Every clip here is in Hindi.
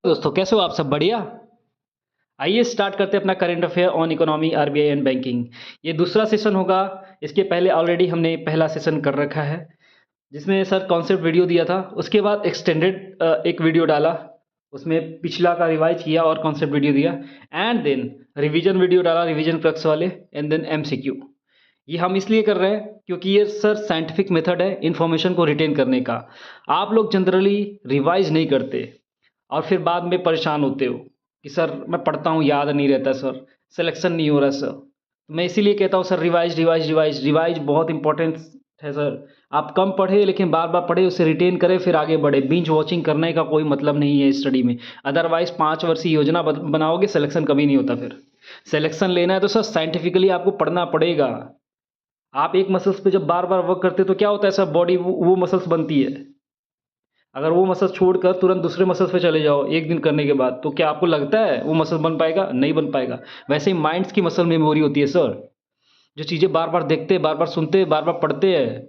दोस्तों कैसे हो आप सब बढ़िया। आइए स्टार्ट करते हैं अपना current affair on economy RBI and banking. ये दूसरा सेशन होगा। इसके पहले ऑलरेडी हमने पहला सेशन कर रखा है जिसमें सर कॉन्सेप्ट वीडियो दिया था। उसके बाद एक्सटेंडेड एक वीडियो डाला, उसमें पिछला का रिवाइज किया और कॉन्सेप्ट वीडियो दिया। एंड देन रिवीजन वीडियो डाला, रिवीजन क्रक्स वाले। And then MCQ. ये हम इसलिए कर रहे हैं क्योंकि ये सर साइंटिफिक मेथड है इन्फॉर्मेशन को रिटेन करने का। आप लोग जनरली रिवाइज नहीं करते और फिर बाद में परेशान होते हो कि सर मैं पढ़ता हूँ याद नहीं रहता सर, सिलेक्शन नहीं हो रहा सर। तो मैं इसीलिए कहता हूँ sir revise revise revise revise बहुत इंपॉर्टेंट है सर। आप कम पढ़े लेकिन बार बार पढ़े, उसे रिटेन करें फिर आगे बढ़े। बिंज वॉचिंग करने का कोई मतलब नहीं है स्टडी में। अदरवाइज 5 वर्षीय योजना बनाओगे, सिलेक्शन कभी नहीं होता। फिर सिलेक्शन लेना है तो सर साइंटिफिकली आपको पढ़ना पड़ेगा। आप एक मसल्स पे जब बार बार वर्क करते हो तो क्या होता है सर, बॉडी वो मसल्स बनती है। अगर वो मसल छोड़कर तुरंत दूसरे मसल्स पे चले जाओ एक दिन करने के बाद, तो क्या आपको लगता है वो मसल बन पाएगा? नहीं बन पाएगा। वैसे ही माइंड्स की मसल मेमोरी होती है सर। जो चीज़ें बार बार देखते हैं, बार बार सुनते हैं, बार बार पढ़ते हैं,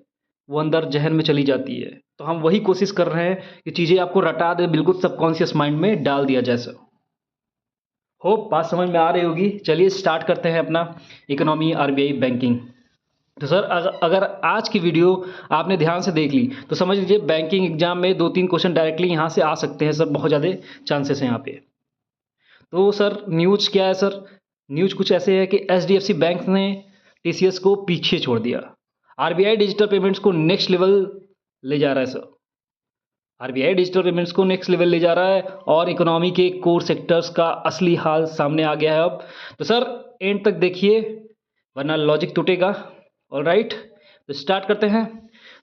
वो अंदर जहन में चली जाती है। तो हम वही कोशिश कर रहे हैं कि चीज़ें आपको रटा दे, बिल्कुल सबकॉन्शियस माइंड में डाल दिया जाए सर। होप बात समझ में आ रही होगी। चलिए स्टार्ट करते हैं अपना इकोनॉमी आरबीआई बैंकिंग। तो सर अगर आज की वीडियो आपने ध्यान से देख ली तो समझ लीजिए बैंकिंग एग्जाम में 2-3 क्वेश्चन डायरेक्टली यहाँ से आ सकते हैं सर। बहुत ज़्यादा चांसेस हैं यहाँ पे। तो सर न्यूज़ क्या है सर? न्यूज़ कुछ ऐसे है कि एचडीएफसी बैंक ने टीसीएस को पीछे छोड़ दिया। आरबीआई डिजिटल पेमेंट्स को नेक्स्ट लेवल ले जा रहा है सर। आरबीआई डिजिटल पेमेंट्स को नेक्स्ट लेवल ले जा रहा है और इकोनॉमी के कोर सेक्टर्स का असली हाल सामने आ गया है अब। तो सर एंड तक देखिए वरना लॉजिक टूटेगा। ऑलराइट, तो स्टार्ट करते हैं।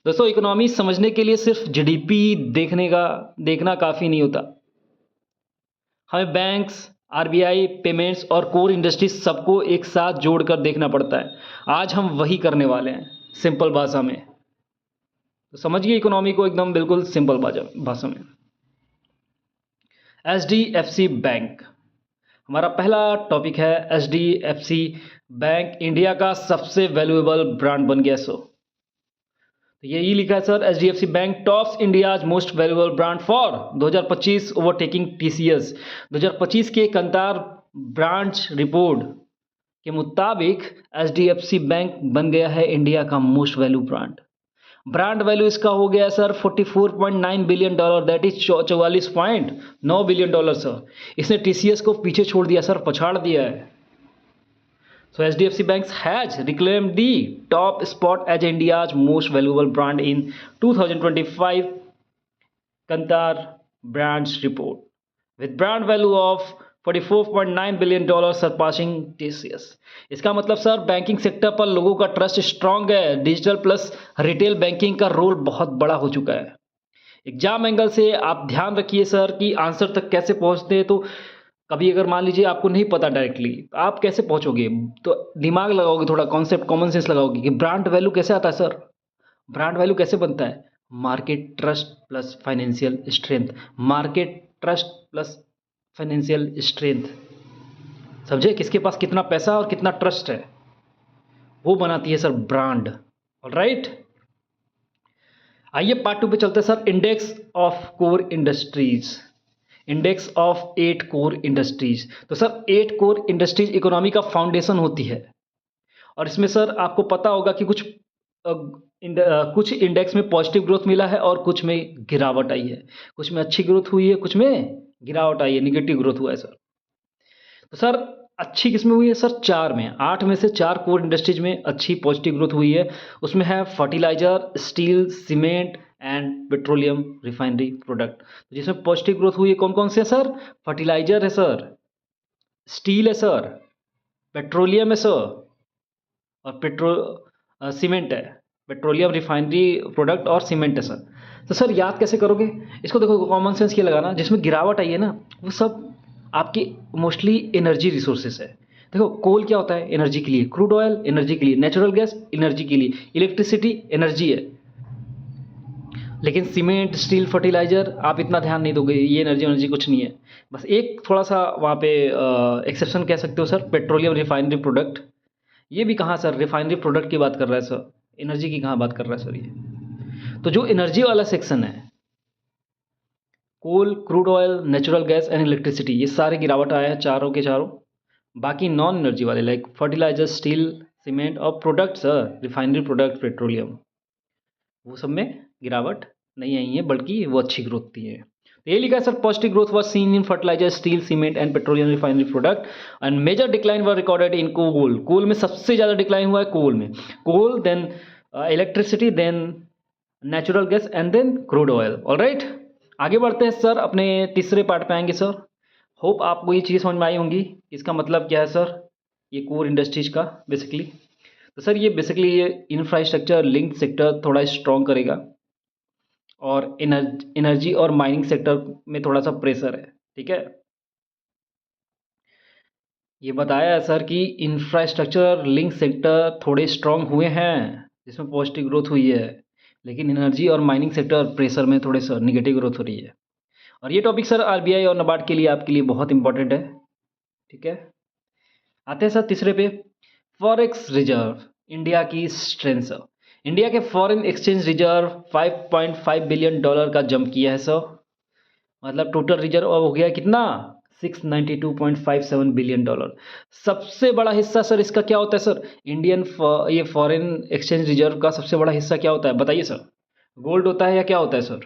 दोस्तों इकोनॉमी समझने के लिए सिर्फ जीडीपी देखना काफ़ी नहीं होता। हमें बैंक्स, आरबीआई, पेमेंट्स और कोर इंडस्ट्रीज सबको एक साथ जोड़कर देखना पड़ता है। आज हम वही करने वाले हैं सिंपल भाषा में। तो समझिए इकोनॉमी को एकदम बिल्कुल सिंपल भाषा में। एचडीएफसी बैंक हमारा पहला टॉपिक है। एचडीएफसी बैंक इंडिया का सबसे वैल्यूएबल ब्रांड बन गया सो। तो यही लिखा है sir, HDFC bank tops India's most valuable brand for 2025 overtaking TCS. 2025 के कंतार ब्रांच रिपोर्ट के मुताबिक एचडीएफसी बैंक बन गया है इंडिया का most value brand. Brand value इसका हो गया sir 44.9 billion dollar, that is 44.9 billion dollar sir. इसने टीसीएस को पीछे छोड़ दिया सर, पछाड़ दिया है। So HDFC Bank has reclaimed the top spot as India's most valuable brand in 2025 Kantar Brands Report, with brand value of $44.9 billion surpassing TCS। इसका मतलब सर बैंकिंग सेक्टर पर लोगों का ट्रस्ट स्ट्रांग है। डिजिटल प्लस रिटेल बैंकिंग का रोल बहुत बड़ा हो चुका है। एग्जाम एंगल से आप ध्यान रखिए सर कि आंसर तक कैसे पहुंचते हैं। तो कभी अगर मान लीजिए आपको नहीं पता डायरेक्टली, तो आप कैसे पहुंचोगे? तो दिमाग लगाओगे, थोड़ा कॉन्सेप्ट कॉमन सेंस लगाओगे कि ब्रांड वैल्यू कैसे आता है सर। ब्रांड वैल्यू कैसे बनता है? Market trust plus financial strength. Market trust plus financial strength, समझे? किसके पास कितना पैसा और कितना ट्रस्ट है, वो बनाती है सर ब्रांड। ऑलराइट, आइए पार्ट 2 पे चलते हैं sir. Index of core industries. Index of 8 core industries. तो सर 8 कोर इंडस्ट्रीज इकोनॉमी का फाउंडेशन होती है। और इसमें सर आपको पता होगा कि कुछ इंडेक्स में पॉजिटिव ग्रोथ मिला है और कुछ में गिरावट आई है। कुछ में अच्छी ग्रोथ हुई है, कुछ में गिरावट आई है, निगेटिव ग्रोथ हुआ है सर। तो सर अच्छी किसमें हुई है सर? 4 में। 8 में से 4 कोर इंडस्ट्रीज में अच्छी पॉजिटिव ग्रोथ हुई है। उसमें है fertiliser, steel, cement and petroleum refinery product. तो जिसमें पॉजिटिव ग्रोथ हुई है कौन कौन से है सर? फर्टिलाइजर है सर, स्टील है सर, पेट्रोलियम है सर, और सीमेंट है। पेट्रोलियम रिफाइनरी प्रोडक्ट और सीमेंट है सर। तो सर याद कैसे करोगे इसको? देखो कॉमन सेंस ये लगाना, जिसमें गिरावट आई है ना वो सब आपकी मोस्टली एनर्जी रिसोर्सेस है। देखो कोल क्या होता है? एनर्जी के लिए। क्रूड ऑयल एनर्जी के लिए। नेचुरल गैस एनर्जी के लिए। इलेक्ट्रिसिटी एनर्जी है। लेकिन सीमेंट, स्टील, फर्टिलाइजर आप इतना ध्यान नहीं दोगे, ये एनर्जी कुछ नहीं है। बस एक थोड़ा सा वहाँ पे एक्सेप्शन कह सकते हो सर, पेट्रोलियम रिफाइनरी प्रोडक्ट। ये भी कहाँ सर? रिफाइनरी प्रोडक्ट की बात कर रहा है सर, एनर्जी की कहाँ बात कर रहा है सर ये। तो जो एनर्जी वाला सेक्शन है coal, crude oil, natural gas and electricity, ये सारे गिरावट आए हैं चारों के चारों। बाकी नॉन एनर्जी वाले लाइक फर्टिलाइजर, स्टील, सीमेंट और प्रोडक्ट्स, रिफाइनरी प्रोडक्ट, पेट्रोलियम, वो सब में गिरावट नहीं आई है, बल्कि वो अच्छी ग्रोथ थी है। तो ये लिखा है sir, positive growth was seen in fertiliser, steel, cement and petroleum refinery product and major decline were recorded in coal. Coal में सबसे ज़्यादा डिक्लाइन हुआ है कोल में। Coal, then electricity, then natural gas and then crude oil. Alright, आगे बढ़ते हैं सर, अपने तीसरे पार्ट पे आएंगे सर। होप आपको ये चीज़ समझ में आई होंगी, इसका मतलब क्या है सर, ये कोर इंडस्ट्रीज का बेसिकली। तो सर ये बेसिकली ये इंफ्रास्ट्रक्चर लिंक सेक्टर थोड़ा स्ट्रॉन्ग करेगा, और एनर्जी और माइनिंग सेक्टर में थोड़ा सा प्रेशर है, ठीक है। ये बताया है सर कि इंफ्रास्ट्रक्चर लिंक सेक्टर थोड़े स्ट्रॉन्ग हुए हैं, जिसमें पॉजिटिव ग्रोथ हुई है, लेकिन एनर्जी और माइनिंग सेक्टर प्रेशर में थोड़े सर निगेटिव ग्रोथ हो रही है। और ये टॉपिक सर आरबीआई और नाबार्ड के लिए आपके लिए बहुत इंपॉर्टेंट है, ठीक है। आते हैं सर तीसरे पे, फॉरेक्स रिजर्व, इंडिया की स्ट्रेंथ सर। इंडिया के फॉरेन एक्सचेंज रिजर्व $5.5 बिलियन का जंप किया है सर। मतलब टोटल रिजर्व अब हो गया कितना, $692.57 बिलियन। सबसे बड़ा हिस्सा सर इसका क्या होता है सर, ये फॉरेन एक्सचेंज रिजर्व का सबसे बड़ा हिस्सा क्या होता है बताइए सर। गोल्ड होता है या क्या होता है सर,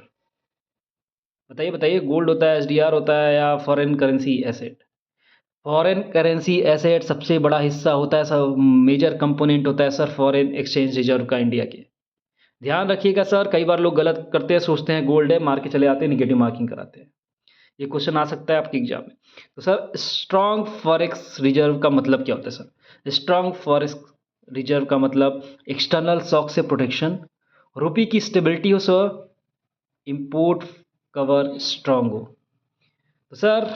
बताइए बताइए, गोल्ड होता है, एसडीआर होता है, या foreign currency asset. Foreign currency asset सबसे बड़ा हिस्सा होता है सर, मेजर कंपोनेंट होता है सर फॉरेन एक्सचेंज रिजर्व का इंडिया के। ध्यान रखिएगा सर, कई बार लोग गलत करते हैं, सोचते हैं गोल्ड है, मार के चले आते हैं, निगेटिव मार्किंग कराते हैं। ये क्वेश्चन आ सकता है आपके एग्जाम में। तो सर स्ट्रॉन्ग फॉरेक्स रिजर्व का मतलब क्या होता है सर, स्ट्रॉन्ग फॉरेक्स रिजर्व का मतलब एक्सटर्नल शॉक से प्रोटेक्शन, रुपये की स्टेबिलिटी हो सर, इंपोर्ट कवर स्ट्रॉन्ग हो। तो सर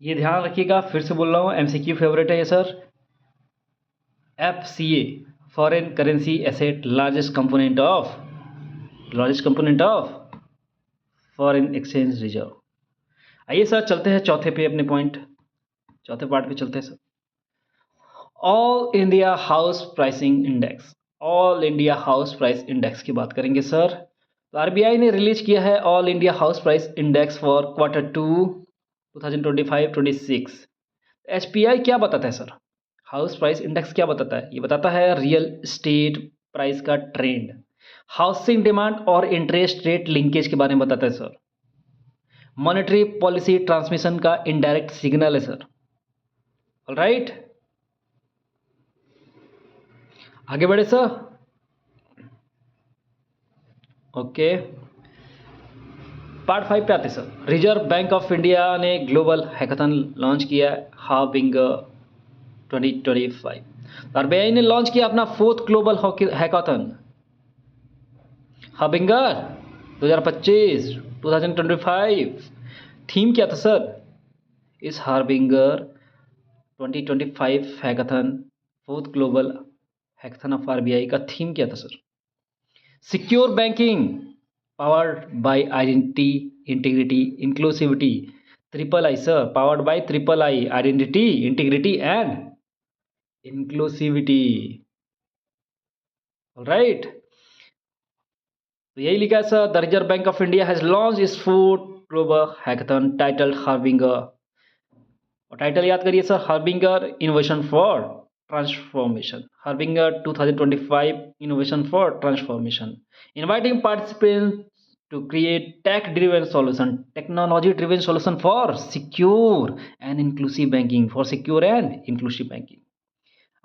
ये ध्यान रखिएगा, फिर से बोल रहा हूँ, एमसीक्यू फेवरेट है ये sir. FCA, foreign currency asset, largest component of foreign exchange reserve. आइए सर चलते हैं चौथे पे, अपने पॉइंट चौथे पार्ट पे चलते हैं sir. All India house pricing index, all India house price index की बात करेंगे सर। तो आरबीआई ने रिलीज किया है all India house price index for Q2 2025-26। एचपीआई क्या बताता है सर, हाउस प्राइस इंडेक्स क्या बताता है, ये बताता है रियल एस्टेट प्राइस का ट्रेंड, हाउसिंग डिमांड और इंटरेस्ट रेट लिंकेज के बारे में बताता है सर। मॉनेटरी पॉलिसी ट्रांसमिशन का इनडायरेक्ट सिग्नल है सर। ऑलराइट, आगे बढ़े सर। ओके, पार्ट 5 पे आते sir. Reserve bank of India ने ग्लोबल हैकाथन लॉन्च किया, हार्बिंगर 2025। आरबीआई ने लॉन्च किया अपना 4th global hackathon harbinger 2025। Theme क्या था सर इस harbinger 2025 hackathon 4th global hackathon of RBI का थीम क्या था sir, secure banking powered by identity, integrity, inclusivity, triple I sir, powered by triple I, identity, integrity and inclusivity. Alright, तो यही लिखा है sir, the reserve bank of India has launch इस 4th global hackathon titled harbinger. और टाइटल याद करिए sir, harbinger innovation for transformation, harbinger 2025 innovation for transformation, inviting participants to create tech driven solution, technology driven solution for secure and inclusive banking, for secure and inclusive banking।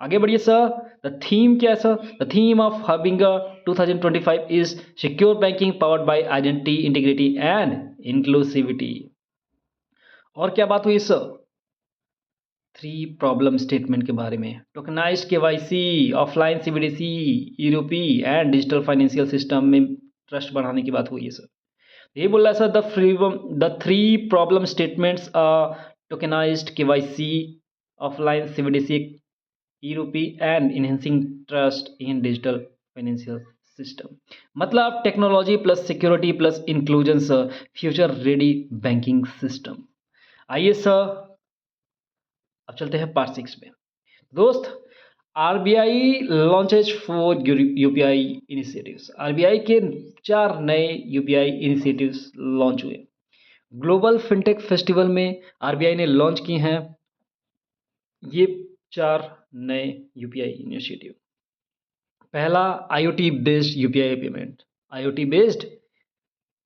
आगे बढ़िए सर, द थीम क्या है sir, the theme of harbinger 2025 is secure banking powered by identity, integrity and inclusivity. और क्या बात हुई सर, 3 प्रॉब्लम स्टेटमेंट के बारे में, टोकनाइज्ड केवाईसी, ऑफलाइन सीबीडीसी, यूरोपी एंड डिजिटल फाइनेंशियल सिस्टम में ट्रस्ट बढ़ाने की बात हुई है सर। ये बोल रहा है sir, the 3 problem statements tokenised KYC, offline CBDC, यूरोपी and enhancing trust in digital financial system. मतलब technology plus security plus inclusion sir, future ready banking system. आइए सर अब चलते हैं पार्ट 6 में। दोस्त RBI launches 4 UPI initiatives. RBI के 4 नए यूपीआई इनिशिएटिव्स लॉन्च हुए। ग्लोबल फिनटेक फेस्टिवल में आरबीआई ने लॉन्च की हैं ये 4 नए यूपीआई इनिशिएटिव। पहला IoT based UPI payment, IoT based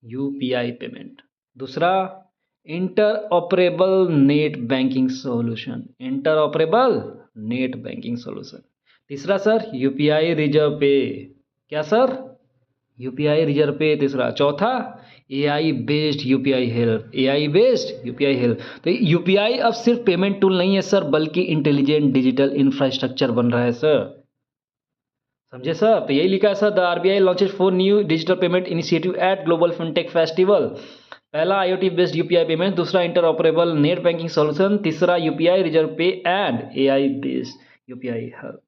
UPI payment. दूसरा interoperable net banking solution, interoperable net banking solution. तीसरा सर यूपीआई रिजर्व पे, क्या सर? यूपीआई रिजर्व पे तीसरा। चौथा AI based UPI help, AI based UPI help. तो यूपीआई अब सिर्फ पेमेंट टूल नहीं है सर, बल्कि इंटेलिजेंट डिजिटल इंफ्रास्ट्रक्चर बन रहा है सर। समझे सर? तो यही लिखा है sir, the RBI launches 4 new digital payment initiative eight global fintech festival. पहला आईओटी बेस्ड यूपीआई पेमेंट, दूसरा interoperable net banking solution, तीसरा यूपीआई रिजर्व पे and AI based UPI help.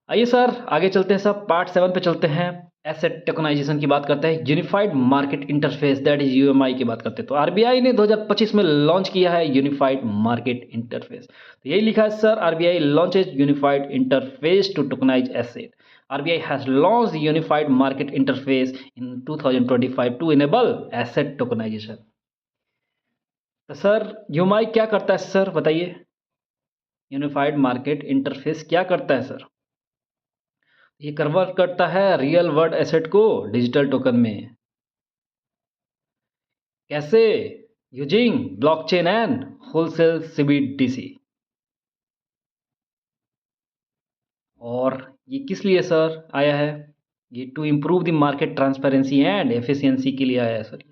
आइए सर आगे चलते हैं सर, पार्ट 7 पे चलते हैं। एसेट टोकनाइजेशन की बात करते हैं, unified market interface that is UMI की बात करते हैं। तो आरबीआई ने 2025 में लॉन्च किया है यूनिफाइड मार्केट इंटरफेस। तो यही लिखा है sir, RBI launches unified interface to tokenise asset. RBI has launched unified market interface in 2025 to enable asset tokenisation. तो सर यूएमआई क्या करता है सर, बताइए? यूनिफाइड मार्केट इंटरफेस क्या करता है सर? ये कन्वर्ट करता है रियल वर्ल्ड एसेट को डिजिटल टोकन में। कैसे? Using blockchain and wholesale CBDC. और ये किस लिए सर आया है? ये to improve the market transparency and efficiency के लिए आया है सर।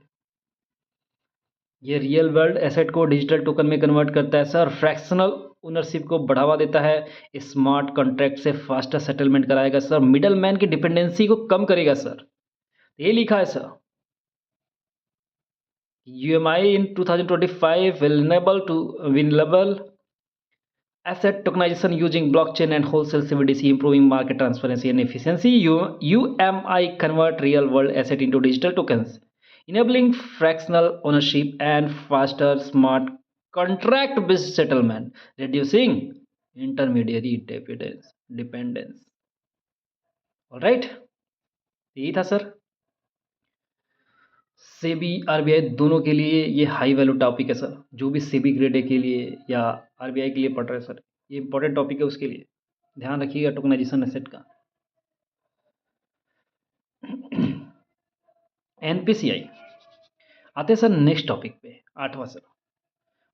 ये रियल वर्ल्ड एसेट को डिजिटल टोकन में कन्वर्ट करता है सर, फ्रैक्शनल ओनरशिप को बढ़ावा देता है, स्मार्ट कॉन्ट्रैक्ट से फास्टर सेटलमेंट कराएगा सर, मिडल मैन की डिपेंडेंसी को कम करेगा सर। ये लिखा है sir, UMI in 2025 will enable asset tokenization using blockchain and wholesale CBDC, improving market transparency and efficiency. UMI convert real world asset into digital tokens, enabling fractional ownership and faster smart contract based settlement, reducing intermediary dependence. All right, यही था सर। सेबी आरबीआई दोनों के लिए ये हाई वैल्यू टॉपिक है सर। जो भी सेबी ग्रेड ए के लिए या आरबीआई के लिए पढ़ रहे हैं सर, ये इंपॉर्टेंट टॉपिक है, उसके लिए ध्यान रखिएगा टोकनाइजेशन एसेट का। एनपीसीआई आते हैं सर नेक्स्ट टॉपिक पे, 8वां सर,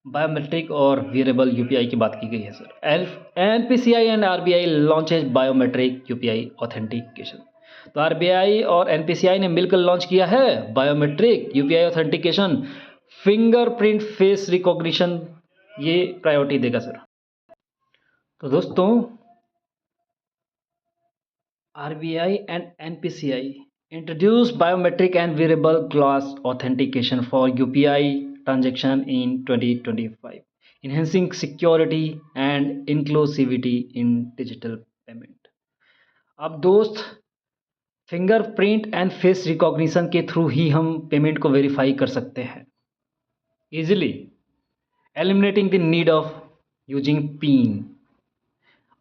बायोमेट्रिक और वेरिएबल यूपीआई की बात की गई है sir. NPCI and RBI launches biometric UPI authentication. तो आरबीआई और एनपीसीआई ने मिलकर लॉन्च किया है biometric UPI authentication, fingerprint face recognition, ये प्रायोरिटी देगा सर। तो दोस्तों RBI and NPCI introduce biometric and variable class authentication for UPI transaction in 2025, enhancing security and inclusivity in digital payment। अब दोस्त फिंगरप्रिंट एंड फेस रिकॉग्निशन के थ्रू ही हम पेमेंट को वेरीफाई कर सकते हैं easily, eliminating the need of using pin.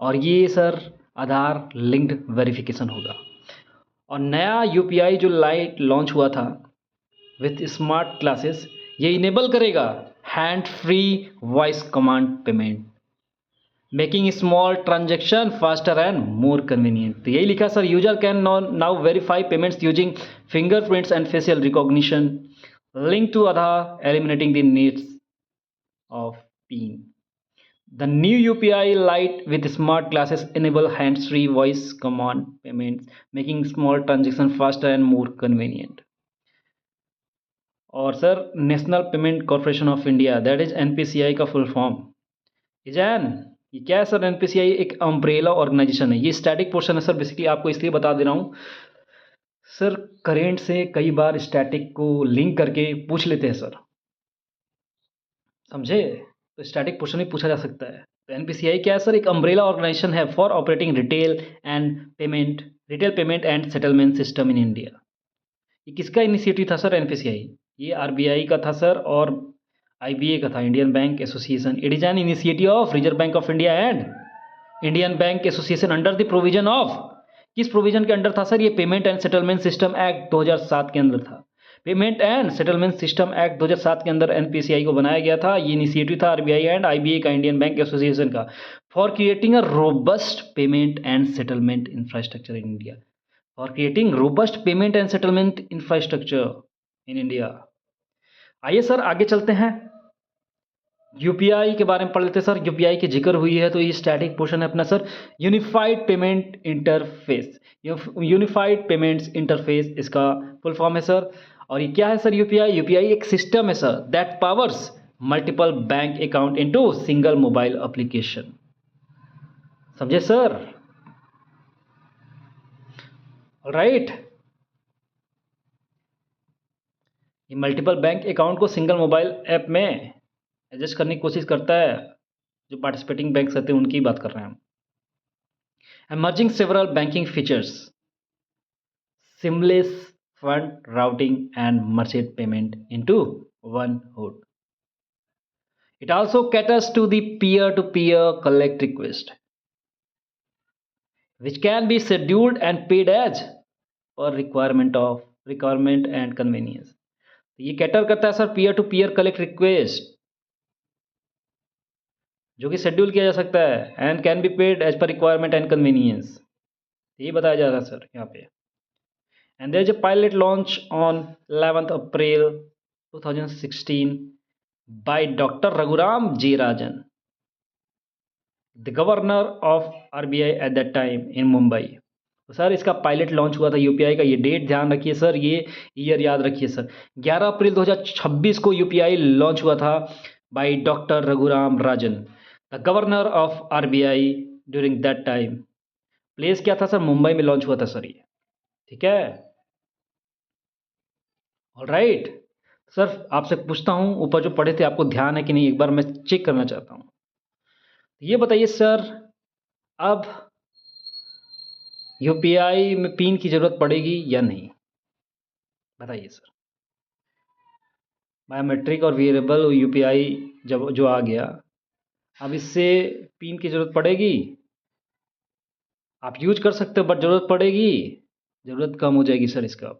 और ये सर आधार लिंक्ड वेरिफिकेशन होगा। और नया यूपीआई जो लाइट लॉन्च हुआ था विथ स्मार्ट क्लासेस, ये इनेबल करेगा hand free voice command payment, making small transaction faster and more convenient. तो यही लिखा sir, user can now verify payments using fingerprints and facial recognition link to Aadhaar, eliminating the needs of PIN. The new UPI Lite with smart glasses enable hands-free voice command payments, making small transactions faster and more convenient। और sir national payment corporation of India, that is NPCI का फुल फॉर्म इजैन। ये क्या है सर? एनपीसीआई एक अम्ब्रेला ऑर्गेनाइजेशन है। ये स्टैटिक पोर्शन है सर, बेसिकली आपको इसलिए बता दे रहा हूँ सर, करेंट से कई बार स्टैटिक को लिंक करके पूछ लेते हैं सर, समझे? तो स्टैटिक पोर्शन भी पूछा जा सकता है। तो एनपीसीआई क्या है सर? एक अम्ब्रेला ऑर्गेनाइजेशन है for operating retail payment and settlement system in India. ये किसका इनिशिएटिव था सर? एनपीसीआई। ये आरबीआई का था सर और आईबीए का था, Indian bank association. It is an initiative of reserve bank of India and Indian bank association under the provision of, किस प्रोविजन के अंडर था सर? ये payment and settlement system act 2007 के अंदर था। Payment and settlement system act 2007 के अंदर एनपीसीआई को बनाया गया था। ये इनिशिएटिव था आरबीआई एंड आईबीए का, इंडियन बैंक एसोसिएशन का, for creating a robust payment and settlement infrastructure in India, for creating robust payment and settlement infrastructure in India. आइए सर आगे चलते हैं, यूपीआई के बारे में पढ़ लेते हैं सर। यूपीआई की जिक्र हुई है तो ये स्टैटिक पोर्शन है अपना sir, unified payment interface. Unified payments interface इसका फुल फॉर्म है सर। और ये क्या है सर? यूपीआई, यूपीआई एक सिस्टम है sir that powers multiple bank account into single mobile application. समझे सर? ऑलराइट, ये मल्टीपल बैंक अकाउंट को सिंगल मोबाइल ऐप में एडजस्ट करने की कोशिश करता है। जो पार्टिसिपेटिंग बैंक्स रहते हैं उनकी बात कर रहे हैं हम। Emerging several banking features, seamless fund routing and merchant payment into one hood. It also caters to the peer-to-peer collect request, which can be scheduled and paid as per requirement and convenience. ये कैटर करता है sir peer to peer collect request, जो कि शेड्यूल किया जा सकता है, and can be paid as per requirement and convenience. ये बताया जा रहा है सर यहाँ पे। And there is a pilot launch on 11th April 2016 by Dr. Raghuram G. Rajan, the governor of RBI at that time in Mumbai. तो सर इसका पायलट लॉन्च हुआ था यूपीआई का। ये डेट ध्यान रखिए सर, ये ईयर याद रखिए सर। 11 अप्रैल 2026 को यूपीआई लॉन्च हुआ था by doctor Raghuram Rajan, the governor of RBI during that time. Place क्या था सर? मुंबई में लॉन्च हुआ था सर ये, ठीक है। ऑलराइट सर, आपसे पूछता हूँ, ऊपर जो पढ़े थे आपको ध्यान है कि नहीं, एक बार मैं चेक करना चाहता हूँ। ये बताइए सर, अब यूपीआई में पिन की ज़रूरत पड़ेगी या नहीं? बताइए सर। बायोमेट्रिक और वेरिएबल यूपीआई जब जो आ गया, अब इससे पिन की ज़रूरत पड़ेगी? आप यूज कर सकते हो बट ज़रूरत पड़ेगी? ज़रूरत कम हो जाएगी सर इसका।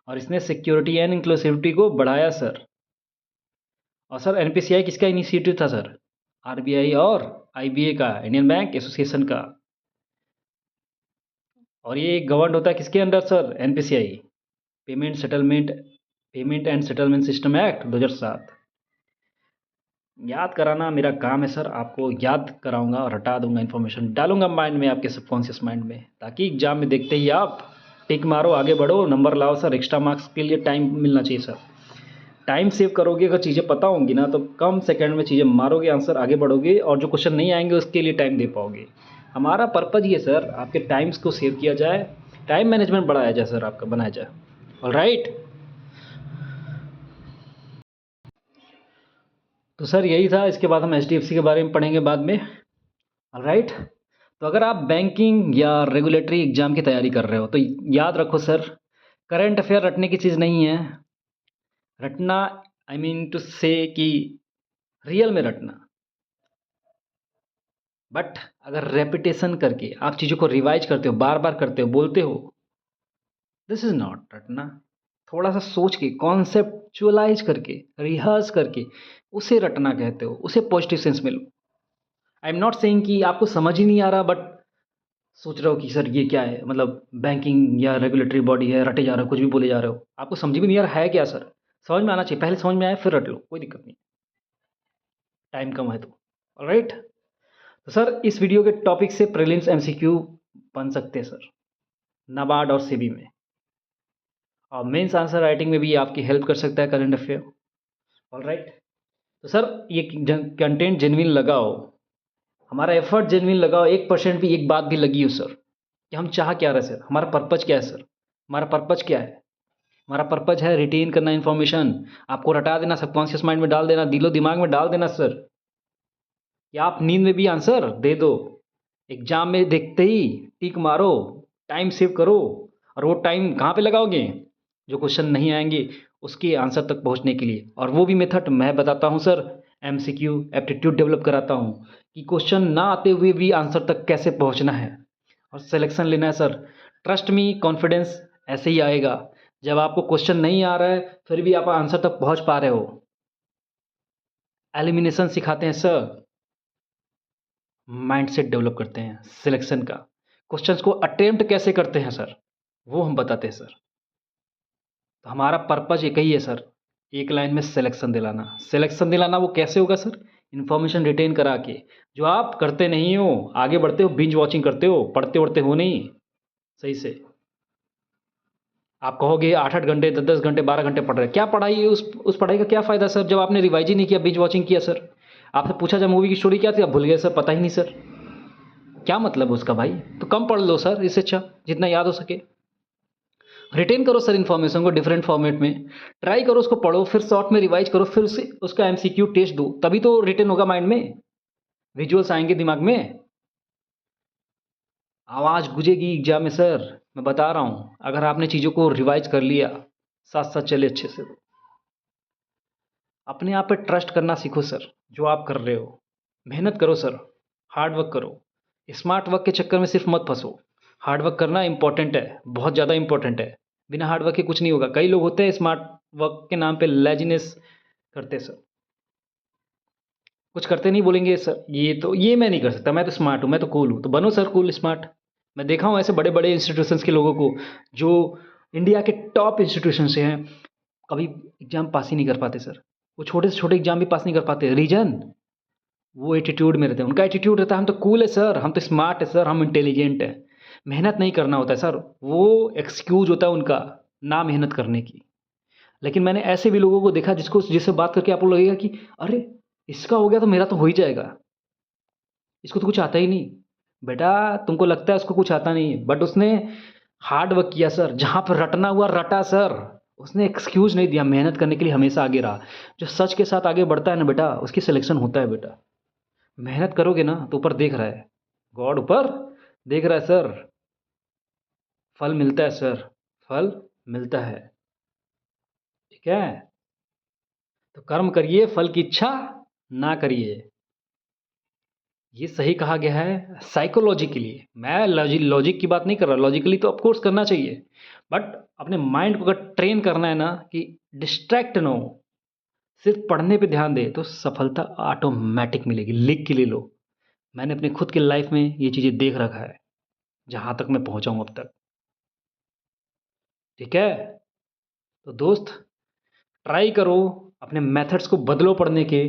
और इसने सिक्योरिटी एंड इंक्लूसिविटी को बढ़ाया सर। और सर एनपीसीआई किसका इनिशिएटिव था सर? आरबीआई और आईबीए का, इंडियन बैंक एसोसिएशन का। और ये गवर्न होता है किसके under sir? NPCI, payment and settlement system act 2007। याद कराना मेरा काम है सर, आपको याद कराऊंगा और हटा दूंगा, इन्फॉर्मेशन डालूंगा माइंड में, आपके सबकॉन्शियस माइंड में, ताकि एग्जाम में देखते ही आप टिक मारो, आगे बढ़ो, नंबर लाओ सर। एक्स्ट्रा मार्क्स के लिए टाइम मिलना चाहिए सर। टाइम सेव करोगे, अगर चीज़ें पता होंगी ना तो कम सेकंड में चीज़ें मारोगे, आंसर आगे बढ़ोगे, और जो क्वेश्चन नहीं आएंगे उसके लिए टाइम दे पाओगे। हमारा पर्पज़ ये सर, आपके टाइम्स को सेव किया जाए, टाइम मैनेजमेंट बढ़ाया जाए सर, आपका बनाया जाए। ऑलराइट, तो सर यही था। इसके बाद हम एचडीएफसी के बारे में पढ़ेंगे बाद में। ऑलराइट, तो अगर आप बैंकिंग या रेगुलेटरी एग्ज़ाम की तैयारी कर रहे हो तो याद रखो सर, करंट अफेयर रटने की चीज़ नहीं है। रटना, आई मीन टू से कि रियल में रटना, बट अगर रेपिटेशन करके आप चीज़ों को रिवाइज करते हो, बार बार करते हो, बोलते हो, दिस इज़ नॉट रटना। थोड़ा सा सोच के, कॉन्सेप्चुअलाइज करके, रिहर्स करके उसे रटना कहते हो, उसे पॉजिटिव सेंस में लो। आई एम नॉट सेइंग कि आपको समझ ही नहीं आ रहा बट सोच रहे हो कि सर ये क्या है, मतलब बैंकिंग या रेगुलेटरी बॉडी है, रटे जा रहे हो, कुछ भी बोले जा रहे हो, आपको समझ भी नहीं आ रहा है क्या सर। समझ में आना चाहिए, पहले समझ में आए फिर रट लो, कोई दिक्कत नहीं, टाइम कम है तो। ऑलराइट, तो सर इस वीडियो के टॉपिक से प्रीलिम्स एमसीक्यू बन सकते हैं सर, नाबार्ड और सेबी में, और मेंस आंसर राइटिंग में भी आपकी हेल्प कर सकता है करंट अफेयर। ऑलराइट, तो सर ये कंटेंट जेन्युइन लगाओ, हमारा एफर्ट जेन्युइन लगाओ, 1% भी एक बात भी लगी हो सर कि हम चाह क्या रहे सर, हमारा पर्पज क्या है सर, हमारा पर्पज क्या है? हमारा पर्पज है रिटेन करना इन्फॉर्मेशन, आपको रटा देना, सबकॉन्शियस माइंड में डाल देना, दिलो दिमाग में डाल देना सर, या आप नींद में भी आंसर दे दो, एग्जाम में देखते ही टिक मारो, टाइम सेव करो। और वो टाइम कहाँ पे लगाओगे? जो क्वेश्चन नहीं आएंगे उसके आंसर तक पहुँचने के लिए, और वो भी मेथड मैं बताता हूँ सर, एमसीक्यू एप्टीट्यूड डेवलप कराता हूँ कि क्वेश्चन ना आते हुए भी आंसर तक कैसे पहुँचना है और सिलेक्शन लेना है सर। ट्रस्ट मी, कॉन्फिडेंस ऐसे ही आएगा जब आपको क्वेश्चन नहीं आ रहा है फिर भी आप आंसर तक पहुँच पा रहे हो। एलिमिनेशन सिखाते हैं सर, माइंडसेट डेवलप करते हैं सिलेक्शन का, क्वेश्चंस को अटेम्प्ट कैसे करते हैं सर, वो हम बताते हैं सर। तो हमारा पर्पज़ एक ही है सर, एक लाइन में सिलेक्शन दिलाना। सिलेक्शन दिलाना वो कैसे होगा सर? इन्फॉर्मेशन रिटेन करा के, जो आप करते नहीं हो, आगे बढ़ते हो, बिंज वॉचिंग करते हो, पढ़ते वढ़ते हो नहीं सही से। आप कहोगे 8-8 घंटे, 10-10 घंटे, 12 घंटे पढ़ रहे हैं, क्या पढ़ाई है? उस पढ़ाई का क्या फ़ायदा सर जब आपने रिवाइज ही नहीं किया, बिंज वॉचिंग किया सर? आपसे पूछा जाए मूवी की स्टोरी क्या थी, आप भूल गए सर, पता ही नहीं सर। क्या मतलब उसका भाई? तो कम पढ़ लो सर, इससे अच्छा जितना याद हो सके। रिटेन करो सर इन्फॉर्मेशन को डिफरेंट फॉर्मेट में, ट्राई करो, उसको पढ़ो, फिर शॉर्ट में रिवाइज करो, फिर उसे उसका एमसीक्यू टेस्ट दो, तभी तो रिटेन होगा माइंड में, विजुअल्स आएंगे दिमाग में, आवाज़ गूंजेगी एग्जाम में सर। मैं बता रहा हूँ, अगर आपने चीज़ों को रिवाइज कर लिया, साथ साथ चले अच्छे से, तो अपने आप पे ट्रस्ट करना सीखो सर। जो आप कर रहे हो मेहनत करो सर, हार्ड वर्क करो, स्मार्ट वर्क के चक्कर में सिर्फ मत फंसो। हार्ड वर्क करना इंपॉर्टेंट है, बहुत ज़्यादा इंपॉर्टेंट है। बिना हार्ड वर्क के कुछ नहीं होगा। कई लोग होते हैं स्मार्ट वर्क के नाम पे लेजीनेस करते हैं सर, कुछ करते नहीं, बोलेंगे सर ये मैं नहीं कर सकता, मैं तो स्मार्ट हूँ, मैं तो कूल हूँ। तो बनो सर कूल स्मार्ट। मैं देखा हूँ ऐसे बड़े बड़े इंस्टीट्यूशंस के लोगों को जो इंडिया के टॉप इंस्टीट्यूशन से हैं, कभी एग्जाम पास ही नहीं कर पाते सर। वो छोटे से छोटे एग्जाम भी पास नहीं कर पाते। रीजन, वो एटीट्यूड में रहते हैं। उनका एटीट्यूड रहता है हम तो कूल है सर, हम तो स्मार्ट है सर, हम इंटेलिजेंट है। मेहनत नहीं करना होता है सर, वो एक्सक्यूज होता है उनका ना मेहनत करने की। लेकिन मैंने ऐसे भी लोगों को देखा जिससे बात करके आपको लगेगा कि अरे इसका हो गया तो मेरा तो हो ही जाएगा, इसको तो कुछ आता ही नहीं। बेटा तुमको लगता है उसको कुछ आता नहीं, बट उसने हार्ड वर्क किया सर, जहाँ पर रटना हुआ रटा सर। उसने एक्सक्यूज नहीं दिया, मेहनत करने के लिए हमेशा आगे रहा। जो सच के साथ आगे बढ़ता है ना बेटा, उसकी सिलेक्शन होता है बेटा। मेहनत करोगे ना तो ऊपर देख रहा है, गॉड ऊपर देख रहा है सर। फल मिलता है सर, फल मिलता है। ठीक है, तो कर्म करिए, फल की इच्छा ना करिए। ये सही कहा गया है साइकोलॉजी के लिए। मैं लॉजिक की बात नहीं कर रहा, लॉजिकली तो ऑफकोर्स करना चाहिए, बट अपने माइंड को अगर ट्रेन करना है ना कि डिस्ट्रैक्ट ना हो, सिर्फ पढ़ने पे ध्यान दे, तो सफलता ऑटोमेटिक मिलेगी। लिख के ले लो, मैंने अपने खुद की लाइफ में ये चीज़ें देख रखा है, जहाँ तक मैं पहुँचा हूँ अब तक। ठीक है, तो दोस्त ट्राई करो, अपने मेथड्स को बदलो पढ़ने के,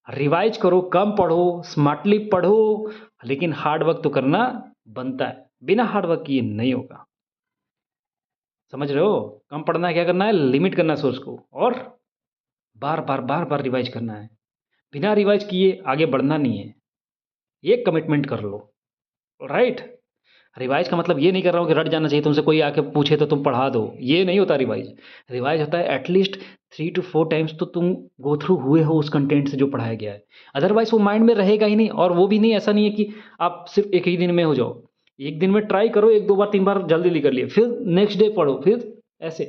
रिवाइज करो, कम पढ़ो, स्मार्टली पढ़ो, लेकिन हार्ड वर्क तो करना बनता है। बिना हार्ड वर्क किए नहीं होगा। समझ रहे हो? कम पढ़ना है, क्या करना है, लिमिट करना है सोर्स को, और बार बार रिवाइज करना है। बिना रिवाइज किए आगे बढ़ना नहीं है, ये कमिटमेंट कर लो। राइट, रिवाइज का मतलब ये नहीं कर रहा हूँ कि रट जाना चाहिए, तुमसे कोई आके पूछे तो तुम पढ़ा दो, ये नहीं होता रिवाइज। रिवाइज होता है एटलीस्ट 3 to 4 टाइम्स तो तुम गो थ्रू हुए हो उस कंटेंट से जो पढ़ाया गया है। अदरवाइज वो माइंड में रहेगा ही नहीं। और वो भी नहीं, ऐसा नहीं है कि आप सिर्फ एक ही दिन में हो जाओ। एक दिन में ट्राई करो, 1 2 बार 3 बार जल्दी कर लिए, फिर नेक्स्ट डे पढ़ो, फिर ऐसे।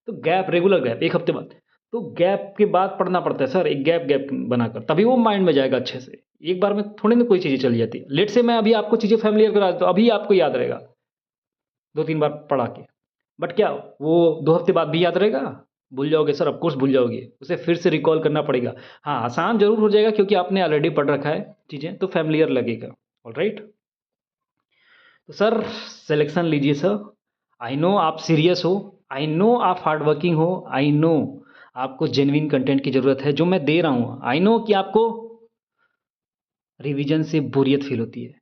तो गैप, रेगुलर गैप, 1 हफ्ते बाद, तो गैप के बाद पढ़ना पड़ता है सर, एक गैप गैप बनाकर, तभी वो माइंड में जाएगा अच्छे से। एक बार में थोड़ी ना कोई चीज़ें चली जाती है। लेट से मैं अभी आपको चीज़ें फैमिलियर करा देता हूँ, अभी आपको याद रहेगा 2 3 बार पढ़ा के, बट क्या वो 2 हफ्ते बाद भी याद रहेगा? भूल जाओगे सर, ऑफ कोर्स भूल जाओगे, उसे फिर से रिकॉल करना पड़ेगा। हाँ, आसान ज़रूर हो जाएगा क्योंकि आपने ऑलरेडी पढ़ रखा है चीज़ें, तो फैमिलियर लगेगा। ऑलराइट, तो सर सिलेक्शन लीजिए सर। आई नो आप सीरियस हो, आई नो आप हार्ड वर्किंग हो, आई नो आपको जेन्युइन कंटेंट की ज़रूरत है जो मैं दे रहा हूँ। आई नो कि आपको रिवीजन से बोरियत फील होती है,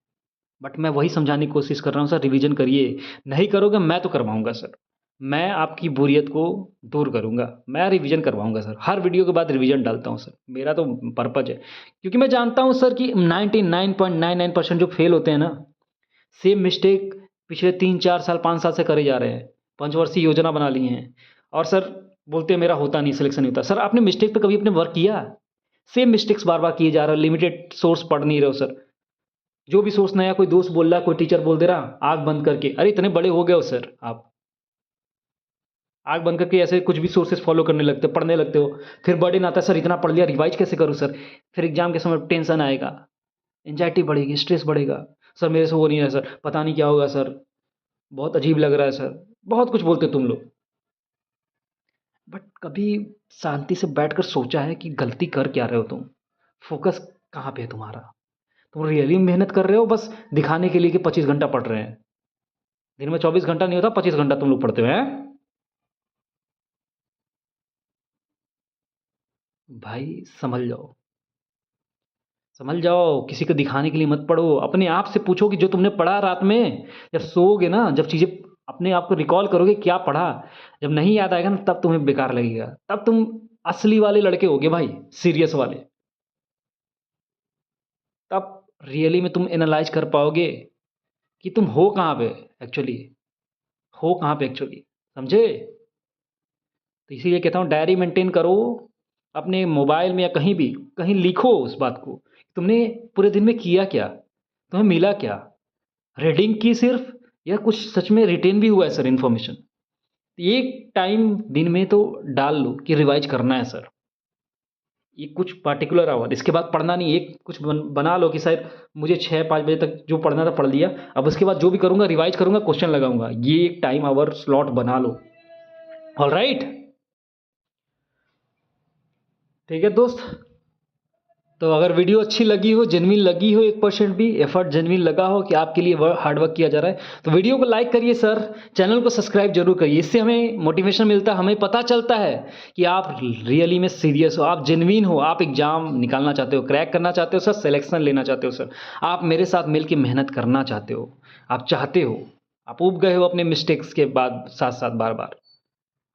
बट मैं वही समझाने की कोशिश कर रहा हूँ सर, रिवीजन करिए। नहीं करोगे मैं तो करवाऊँगा सर, मैं आपकी बोरियत को दूर करूँगा, मैं रिवीजन करवाऊँगा सर। हर वीडियो के बाद रिवीजन डालता हूँ सर, मेरा तो पर्पज़ है। क्योंकि मैं जानता हूँ सर कि 99.99% जो फेल होते हैं ना, सेम मिस्टेक पिछले 3 4 साल 5 साल से करे जा रहे हैं। पंचवर्षीय योजना बना ली हैं और सर बोलते हैं मेरा होता नहीं, सिलेक्शन नहीं होता। सर आपने मिस्टेक पे कभी अपने वर्क किया? सेम मिस्टेक्स बार बार किए जा रहे हो, लिमिटेड सोर्स पढ़ नहीं रहे हो सर। जो भी सोर्स नया कोई दोस्त बोल रहा है, कोई टीचर बोल दे रहा, आँख बंद करके, अरे इतने बड़े हो गए हो सर आप। आँख बंद करके ऐसे कुछ भी सोर्सेस फॉलो करने लगते हो, पढ़ने लगते हो, फिर बर्डन आता है, सर इतना पढ़ लिया, रिवाइज कैसे करूँ सर? फिर एग्ज़ाम के समय टेंशन आएगा, एंग्जायटी बढ़ेगी, स्ट्रेस बढ़ेगा, सर मेरे से हो नहीं रहा है सर, पता नहीं क्या होगा सर, बहुत अजीब लग रहा है सर, बहुत कुछ बोलते हो तुम लोग। बट कभी शांति से बैठकर सोचा है कि गलती कर क्या रहे हो तुम? फ़ोकस कहाँ पे है तुम्हारा? तुम रियली मेहनत कर रहे हो बस दिखाने के लिए कि 25 घंटा पढ़ रहे हैं? दिन में 24 घंटा नहीं होता, 25 घंटा तुम लोग पढ़ते हो, हैं? भाई समझ जाओ, समझ जाओ, किसी को दिखाने के लिए मत पढ़ो। अपने आप से पूछो कि जो तुमने पढ़ा रात में, जब सोओगे ना, जब चीज़ें अपने आप को रिकॉल करोगे क्या पढ़ा, जब नहीं याद आएगा ना तब तुम्हें बेकार लगेगा। तब तुम असली वाले लड़के होगे भाई, सीरियस वाले। तब रियली में तुम एनालाइज़ कर पाओगे कि तुम हो कहाँ पे एक्चुअली, हो कहाँ पे एक्चुअली, समझे? तो इसीलिए कहता हूँ डायरी मेंटेन करो, अपने मोबाइल में या कहीं भी, कहीं लिखो उस बात को। तुमने पूरे दिन में किया क्या? तुम्हें मिला क्या? रीडिंग की सिर्फ़ या कुछ सच में रिटेन भी हुआ है सर इन्फॉर्मेशन? एक टाइम दिन में तो डाल लो कि रिवाइज़ करना है सर। ये कुछ पर्टिकुलर आवर, इसके बाद पढ़ना नहीं, एक कुछ बना लो कि शायद मुझे 6-5 बजे तक जो पढ़ना था पढ़ लिया, अब उसके बाद जो भी करूँगा रिवाइज़ करूँगा, क्वेश्चन लगाऊँगा। ये एक टाइम आवर स्लॉट बना लो। ऑलराइट? ठीक है दोस्त? तो अगर वीडियो अच्छी लगी हो, जेन्युइन लगी हो, 1% भी एफर्ट जेन्युइन लगा हो कि आपके लिए हार्ड वर्क किया जा रहा है, तो वीडियो को लाइक करिए सर, चैनल को सब्सक्राइब जरूर करिए। इससे हमें मोटिवेशन मिलता है, हमें पता चलता है कि आप रियली में सीरियस हो, आप जेन्युइन हो, आप एग्जाम निकालना चाहते हो, क्रैक करना चाहते हो सर, सिलेक्शन लेना चाहते हो सर, आप मेरे साथ मिलकर मेहनत करना चाहते हो, आप चाहते हो, आप उब गए हो अपने मिस्टेक्स के बाद साथ साथ बार बार,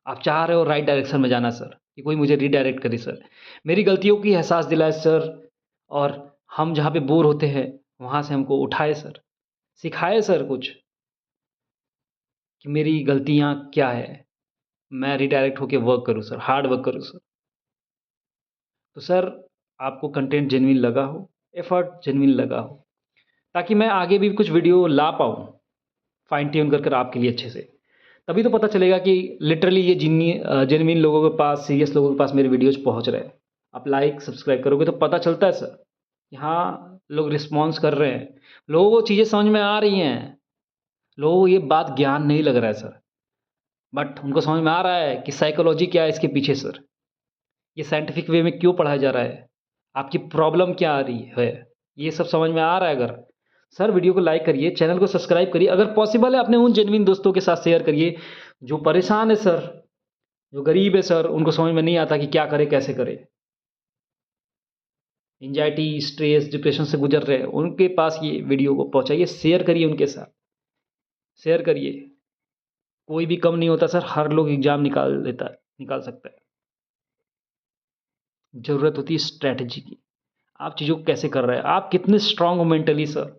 आप चाह रहे हो राइट डायरेक्शन में जाना सर, कि कोई मुझे रीडायरेक्ट करे सर, मेरी गलतियों की एहसास दिलाए सर, और हम जहाँ पे बोर होते हैं वहाँ से हमको उठाए सर, सिखाए सर कुछ कि मेरी गलतियाँ क्या है, मैं रीडायरेक्ट होके वर्क करूँ सर, हार्ड वर्क करूँ सर। तो सर आपको कंटेंट जेन्युइन लगा हो, एफर्ट जेन्युइन लगा हो, ताकि मैं आगे भी कुछ वीडियो ला पाऊँ फाइन ट्यून कर आपके लिए अच्छे से। तभी तो पता चलेगा कि लिटरली ये जेन्युइन लोगों के पास, सीरियस लोगों के पास मेरे वीडियोज़ पहुँच रहे हैं। आप लाइक, सब्सक्राइब करोगे तो पता चलता है सर कि हाँ, लोग रिस्पॉन्स कर रहे हैं। लोगों को चीज़ें समझ में आ रही हैं। लोगों को ये बात ज्ञान नहीं लग रहा है सर, बट उनको समझ में आ रहा है कि साइकोलॉजी क्या है इसके पीछे सर। ये साइंटिफिक वे में क्यों पढ़ाया जा रहा है? आपकी प्रॉब्लम क्या आ रही है? ये सब समझ में आ रहा है अगर, सर वीडियो को लाइक करिए, चैनल को सब्सक्राइब करिए, अगर पॉसिबल है अपने उन जेन्युइन दोस्तों के साथ शेयर करिए, जो परेशान है सर, जो गरीब है सर, उनको समझ में नहीं आता कि क्या करे, कैसे करे। एंग्जायटी, स्ट्रेस, डिप्रेशन से गुजर रहे हैं, उनके पास ये वीडियो को पहुँचाइए, शेयर करिए उनके साथ, शेयर करिए। कोई भी कम नहीं होता सर, हर लोग एग्ज़ाम निकाल लेता है, निकाल सकता है। ज़रूरत होती है स्ट्रैटेजी की। आप चीज़ों को कैसे कर रहे हैं, आप कितने स्ट्रॉन्ग हो मेंटली सर।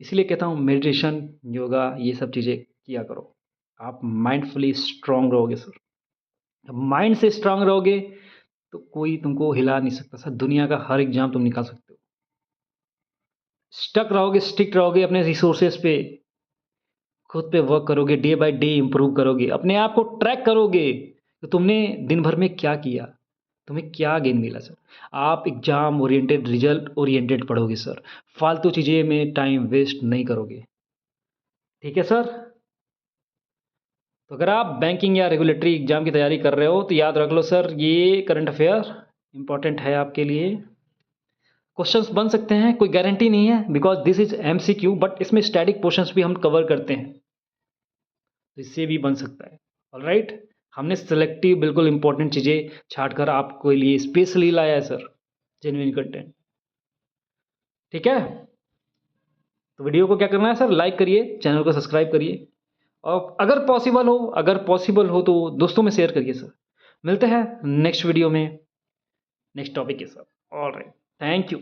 इसलिए कहता हूँ मेडिटेशन, योगा ये सब चीज़ें किया करो। आप माइंडफुली स्ट्रॉन्ग रहोगे सर। जब माइंड से स्ट्रॉन्ग रहोगे तो कोई तुमको हिला नहीं सकता सर, दुनिया का हर एग्ज़ाम तुम निकाल सकते हो। स्टक रहोगे, स्टिक रहोगे अपने रिसोर्सेज़ पे, खुद पे वर्क करोगे, डे बाय डे इम्प्रूव करोगे, अपने आप को ट्रैक करोगे कि तुमने दिन भर में क्या किया, तुम्हें क्या गेन मिला सर। आप एग्ज़ाम ओरिएंटेड, रिज़ल्ट ओरिएंटेड पढ़ोगे सर, फालतू चीज़ें में टाइम वेस्ट नहीं करोगे। ठीक है सर? तो अगर आप बैंकिंग या रेगुलेटरी एग्ज़ाम की तैयारी कर रहे हो तो याद रख लो सर, ये करंट अफेयर इम्पॉर्टेंट है आपके लिए। क्वेश्चंस बन सकते हैं, कोई गारंटी नहीं है, because this is MCQ, but इसमें स्टैटिक पोर्शंस भी हम कवर करते हैं, तो इससे भी बन सकता है। ऑलराइट? हमने सेलेक्टिव बिल्कुल इम्पोर्टेंट चीज़ें छाँट कर आपके लिए स्पेशली लाया है सर, जेन्युइन कंटेंट। ठीक है? तो वीडियो को क्या करना है सर, लाइक करिए, चैनल को सब्सक्राइब करिए, और अगर पॉसिबल हो तो दोस्तों में शेयर करिए सर। मिलते हैं नेक्स्ट वीडियो में, नेक्स्ट टॉपिक के साथ। Alright, thank you.